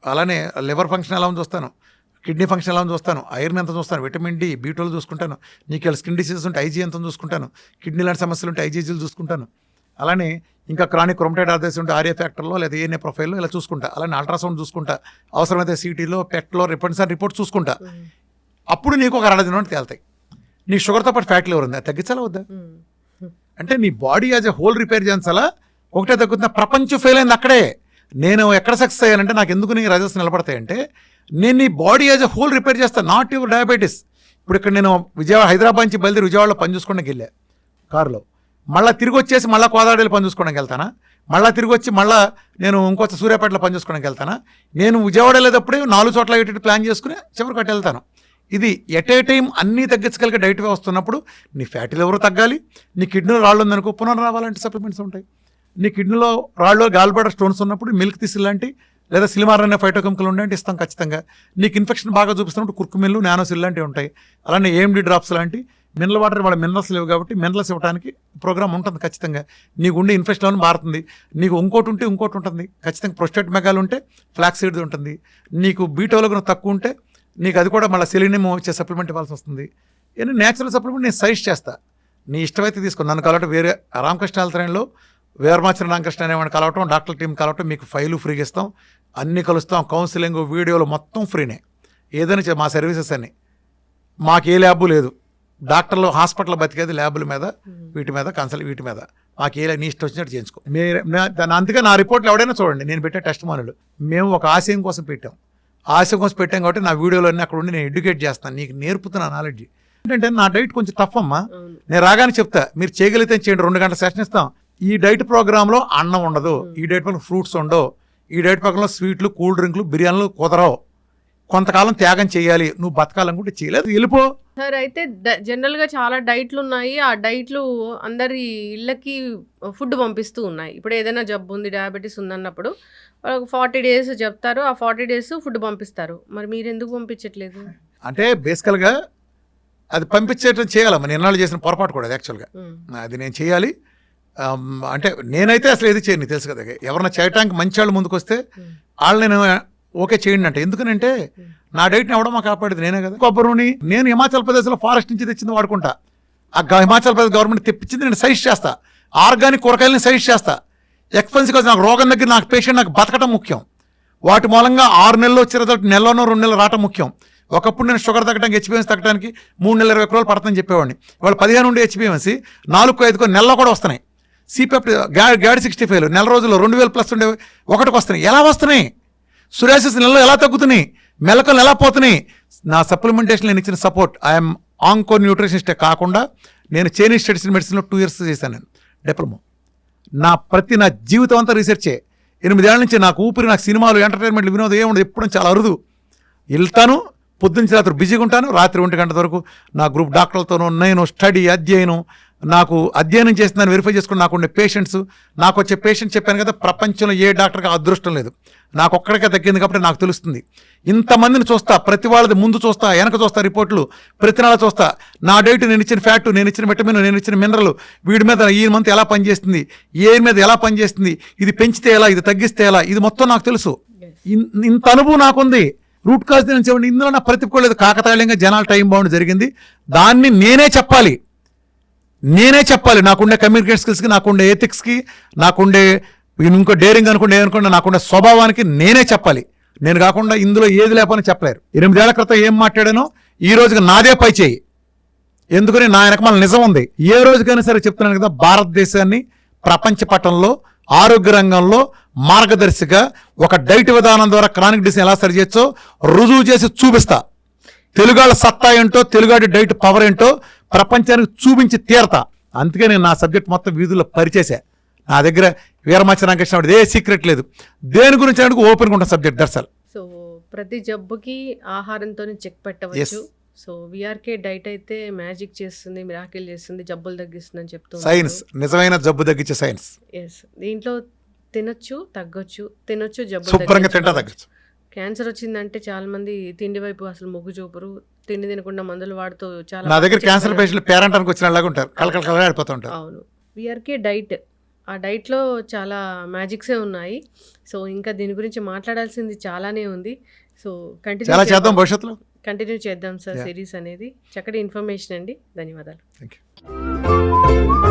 అలానే లివర్ ఫంక్షన్ ఎలా ఉంది చూస్తాను, కిడ్నీ ఫంక్షన్ ఎలా ఉంది చూస్తాను, ఐరన్ ఎంత చూస్తాను, విటమిన్ డి, B12 చూసుకుంటాను. నీకు ఇలా స్కిన్ డిసీజెస్ ఉంటే ఐజీ ఎంత చూసుకుంటాను, కిడ్నీ లాంటి సమస్యలు ఉంటే ఐజీజీలు చూసుకుంటాను. అలానే ఇంకా క్రానిక్ రొమటైడ్ ఆర్థరైటిస్ ఉంటే ఆర్ఏ ఫ్యాక్టర్లో లేదా ఏఎన్ఏ ప్రొఫైల్లో ఇలా చూసుకుంటా. అలానే అల్ట్రాసౌండ్ చూసుకుంటా, అవసరమైతే సిటీలో, పెట్లో రిపోర్ట్స్ చూసుకుంటా. అప్పుడు నీకు ఒక 2 దినం తేలుతాయి. నీ షుగర్తో పాటు ఫ్యాట్ లివర్ ఉంది, అది తగ్గించాలా వద్దా? అంటే నీ body as a whole repair చేయించాలా? ఒకటే తగ్గుతున్నా. ప్రపంచం ఫెయిల్ అయింది అక్కడే. నేను ఎక్కడ సక్సెస్ అయ్యానంటే, నాకు ఎందుకు నీ రిజల్ట్స్ నిలబడతాయంటే, నేను నీ body as a whole repair చేస్తాను, నాట్ యువర్ డయాబెటీస్. ఇప్పుడు ఇక్కడ నేను హైదరాబాద్ నుంచి బయలుదేరి విజయవాడలో పని చూసుకోవడానికి వెళ్ళా కారులో. మళ్ళీ తిరిగి వచ్చేసి మళ్ళీ కోదాడలో పని చూసుకోవడానికి వెళ్తానా? మళ్ళీ తిరిగి వచ్చి మళ్ళీ నేను ఇంకొక సూర్యాపేటలో పని చూసుకోవడానికి వెళ్తానా? నేను విజయవాడ వెళ్ళేటప్పుడే 4 చోట్ల ఇటు ప్లాన్ చేసుకుని చివరికి అటు వెళ్తాను. ఇది ఎట్ ఏ టైం అన్నీ తగ్గించగలిగే డైట్ వస్తున్నప్పుడు నీ ఫ్యాటీ లివర్ తగ్గాలి. నీ కిడ్నీలో రాళ్ళు ఉందనుకో, పునరావాలంటే సప్లిమెంట్స్ ఉంటాయి. నీ కిడ్నీలో రాళ్ళు, గాల్బ్లాడర్ స్టోన్స్ ఉన్నప్పుడు మిల్క్ తీసి లాంటి లేదా సిలిమార్ అనే ఫైటోకెమికల్ ఉండే ఇస్తాం ఖచ్చితంగా. నీకు ఇన్ఫెక్షన్ బాగా చూపిస్తున్నప్పుడు కుర్కుమిల్లు, నానోసిల్ లాంటివి ఉంటాయి. అలానే AMD డ్రాప్స్ లాంటి మినరల్ వాటర్ వాళ్ళ మినరల్స్ లేవు కాబట్టి మినరల్స్ ఇవ్వడానికి ప్రోగ్రామ్ ఉంటుంది ఖచ్చితంగా. నీకు ఉండే ఇన్ఫెక్షన్ మారుతుంది. నీకు ఇంకోటి ఉంటే ఇంకోటి ఉంటుంది ఖచ్చితంగా. ప్రొస్టేట్ మెగాలు ఉంటే ఫ్లాక్స్ సీడ్ ఉంటుంది. నీకు B12 తక్కువ ఉంటే నీకు అది కూడా మళ్ళీ సెలీనియం వచ్చే సప్లిమెంట్ ఇవ్వాల్సి వస్తుంది. ఇవన్నీ న్యాచురల్ సప్లిమెంట్ నేను సజెస్ట్ చేస్తా. నీ ఇష్టమైతే తీసుకో. నన్ను కలవటం వేరే రామకృష్ణ హెల్త్లైన్లో వేర్మాచరణ రామకృష్ణ అనేవాడిని కలవటం, డాక్టర్ టీం కలవటం, మీకు ఫైలు ఫ్రీగా ఇస్తాం, అన్నీ కలుస్తాం, కౌన్సిలింగ్, వీడియోలు మొత్తం ఫ్రీనే. ఏదైనా మా సర్వీసెస్ అన్ని. మాకు ఏ ల్యాబు లేదు. డాక్టర్లు హాస్పిటల్ బతికేది ల్యాబుల మీద, వీటి మీద, కన్సల్ట్ వీటి మీద. మాకు ఏ నీ ఇష్టం వచ్చినట్టు చేయించుకో. అందుకే నా రిపోర్ట్లు ఎవడైనా చూడండి, నేను పెట్టే టెస్ట్ మానులు. మేము ఒక ఆశయం కోసం పెట్టాం పెట్టాం కాబట్టి నా వీడియోలో అన్నీ అక్కడ ఉండి నేను ఎడ్యుకేట్ చేస్తాను, నీకు నేర్పుతున్నా నాలెడ్జ్. ఏంటంటే నా డైట్ కొంచెం టఫ్ అమ్మా. నేను రాగానే చెప్తా, మీరు చేయగలిగితే చేయండి, 2 గంటల సెషన్ ఇస్తాం. ఈ డైట్ ప్రోగ్రాంలో అన్నం ఉండదు, ఈ డైట్ ప్రోగ్రాం ఫ్రూట్స్ ఉండవు, ఈ డైట్ ప్రోగ్రాంలో స్వీట్లు, కూల్ డ్రింక్లు, బిర్యానీలు కుదరవు. కొంతకాలం త్యాగం చేయాలి. నువ్వు బతకాలనుకుంటే చేయలేదు, వెళ్ళిపో. సార్ అయితే జనరల్గా చాలా డైట్లు ఉన్నాయి. ఆ డైట్లు అందరి ఇళ్ళకి ఫుడ్ పంపిస్తూ ఉన్నాయి. ఇప్పుడు ఏదైనా జబ్బు ఉంది, డయాబెటీస్ ఉందన్నప్పుడు 40 days చెప్తారు, ఆ 40 days ఫుడ్ పంపిస్తారు. మరి మీరు ఎందుకు పంపించట్లేదు? అంటే బేసికల్గా అది పంపించేటం చేయాలి. మన ఎన్నాళ్ళు చేసిన పొరపాటు కూడా అది యాక్చువల్గా అది నేను చేయాలి. అంటే నేనైతే అసలు ఏది చేయను, తెలుసు కదా. ఎవరన్నా చేయటానికి మంచి వాళ్ళు ముందుకు వస్తే వాళ్ళు నేను ఓకే చేయండి అంటే. ఎందుకనంటే నా డైట్ని ఎవడో మాకు కాపాడేది నేనే కదా. కొబ్బరి నూనె నేను హిమాచల్ ప్రదేశ్లో ఫారెస్ట్ నుంచి తెచ్చింది వాడుకుంటా. ఆ హిమాచల్ ప్రదేశ్ గవర్నమెంట్ తెప్పించింది నేను సజెస్ట్ చేస్తా. ఆర్గానిక్ కూరగాయలని సజెస్ట్ చేస్తా. ఎక్స్పెన్సివ్ నాకు రోగం దగ్గర నాకు పేషెంట్ నాకు బతకటం ముఖ్యం. వాటి మూలంగా 6 నెలలు వచ్చే రిజల్ట్ నెలలోనో 2 నెలలు రావటం ముఖ్యం. ఒకప్పుడు నేను షుగర్ తగ్గడానికి, HbA1c తగ్గడానికి 3 నెలల 20 రోజులు పడుతుందని చెప్పేవాడిని. వాళ్ళు 15 ఉండే HbA1c 4-5 నెలలో కూడా వస్తున్నాయి. సిపెప్ట్ గ్యాడ్ 65 నెల రోజుల్లో 2000+ ఉండే ఒకటికి వస్తున్నాయి. ఎలా వస్తున్నాయి? సురాసిస్ నెలలో ఎలా తగ్గుతున్నాయి? మెలకలు ఎలా పోతున్నాయి? నా సప్లిమెంటేషన్ నేను ఇచ్చిన సపోర్ట్. ఐఎమ్ ఆంకో న్యూట్రిషనిస్టే కాకుండా నేను చైనీస్ స్టడీస్ మెడిసిన్లో 2 years చేశాను నేను డిప్లొమా. నా జీవితం అంతా రీసెర్చే. 8 ఏళ్ల నుంచి నాకు ఊపిరి, నాకు సినిమాలు, ఎంటర్టైన్మెంట్లు, వినోదం ఏముండదు. ఎప్పుడు చాలా అరుదు. వెళ్తాను, పొద్దున్న రాత్రి బిజీగా ఉంటాను. రాత్రి 1 గంట వరకు నా గ్రూప్ డాక్టర్లతోనూ నేను స్టడీ, అధ్యయనం, నాకు అధ్యయనం చేస్తున్నాను, వెరిఫై చేసుకుని నాకు ఉండే పేషెంట్స్, నాకు వచ్చే పేషెంట్ చెప్పాను కదా, ప్రపంచంలో ఏ డాక్టర్కి అదృష్టం లేదు. నాకు ఒక్కడికే తగ్గింది కాబట్టి నాకు తెలుస్తుంది. ఇంతమందిని చూస్తా, ప్రతి వాళ్ళది ముందు చూస్తా, వెనక చూస్తా, రిపోర్ట్లు ప్రతి నెల చూస్తా. నా డైట్, నేను ఇచ్చిన ఫ్యాట్, నేను ఇచ్చిన విటమిన్, నేను ఇచ్చిన మినరల్, వీడి మీద ఈ మంత్ ఎలా పనిచేస్తుంది, ఏ మీద ఎలా పనిచేస్తుంది, ఇది పెంచితే ఎలా, ఇది తగ్గిస్తే ఎలా, ఇది మొత్తం నాకు తెలుసు. ఇంత అనుభవం నాకుంది. రూట్ కాజ్ నేను చెప్పండి. ఇందులో నా ప్రతికోలేదు. కాకతాళీయంగా జనాల టైం బౌండ్ జరిగింది. దాన్ని నేనే చెప్పాలి. నాకుండే కమ్యూనికేషన్ స్కిల్స్కి, నాకుండే ఎథిక్స్కి, నాకుండే ఇంకో డేరింగ్ అనుకుంటే ఏమనుకుంటే నాకుండే స్వభావానికి నేనే చెప్పాలి. నేను కాకుండా ఇందులో ఏది లేపని చెప్పలేరు. 8 ఏళ్ల క్రితం ఏం మాట్లాడానో ఈ రోజుకి నాదే పై చేయి. ఎందుకని నా వెనకమాల నిజం ఉంది. ఏ రోజుకైనా సరే చెప్తున్నాను కదా, భారతదేశాన్ని ప్రపంచ పటంలో ఆరోగ్య రంగంలో మార్గదర్శిగా ఒక డైట్ విధానం ద్వారా క్రానిక్ డిసీజ్ ఎలా సరి చేయొచ్చో రుజువు చేసి చూపిస్తా. తెలుగాళ్ళ సత్తా ఏంటో, తెలుగాడి డైట్ పవర్ ఏంటో ప్రపంచానికి చూపించి తీరతా. అందుకే నేను నా సబ్జెక్ట్ మొత్తం వీధుల్లో పరిచేసా. నా దగ్గర వీరమాచ రామకృష్ణ ఏ సీక్రెట్ లేదు. దేని గురించి అంటే ఓపెన్గా ఉంటుంది సబ్జెక్ట్ దర్శల్. సో ప్రతి జబ్బుకి ఆహారంతో చెక్ పెట్టవచ్చు. సో విఆర్కే డైట్ అయితే మ్యాజిక్ చేస్తుంది, మిరాకిల్ చేస్తుంది, జబ్బులు తగ్గిస్తుంది అని చెప్తూ సైన్స్, నిజమైన జబ్బు తగ్గించే సైన్స్. ఎస్, దీంట్లో తినొచ్చు, తగ్గొచ్చు, తినొచ్చు, జబ్బు శుభ్రంగా తింటా తగ్గచ్చు. క్యాన్సర్ వచ్చిందంటే చాలా మంది తిండి వైపు అసలు మొగ్గు చూపరు, తిండి తినకుండా మందులు వాడుతూ చాలా. నా దగ్గర క్యాన్సర్ పేషెంట్లు పేరెంటానికి వచ్చిన లాగా ఉంటారు, కలకల ఆడిపోతూ ఉంటారు. అవును, విఆర్కే డైట్, ఆ డైట్లో చాలా మ్యాజిక్సే ఉన్నాయి. సో ఇంకా దీని గురించి మాట్లాడాల్సింది చాలానే ఉంది. సో చాలా చేద్దాం భవిష్యత్తులో, కంటిన్యూ చేద్దాం సార్ సిరీస్ అనేది. చక్కటి ఇన్ఫర్మేషన్ అండి, ధన్యవాదాలు. Thank you.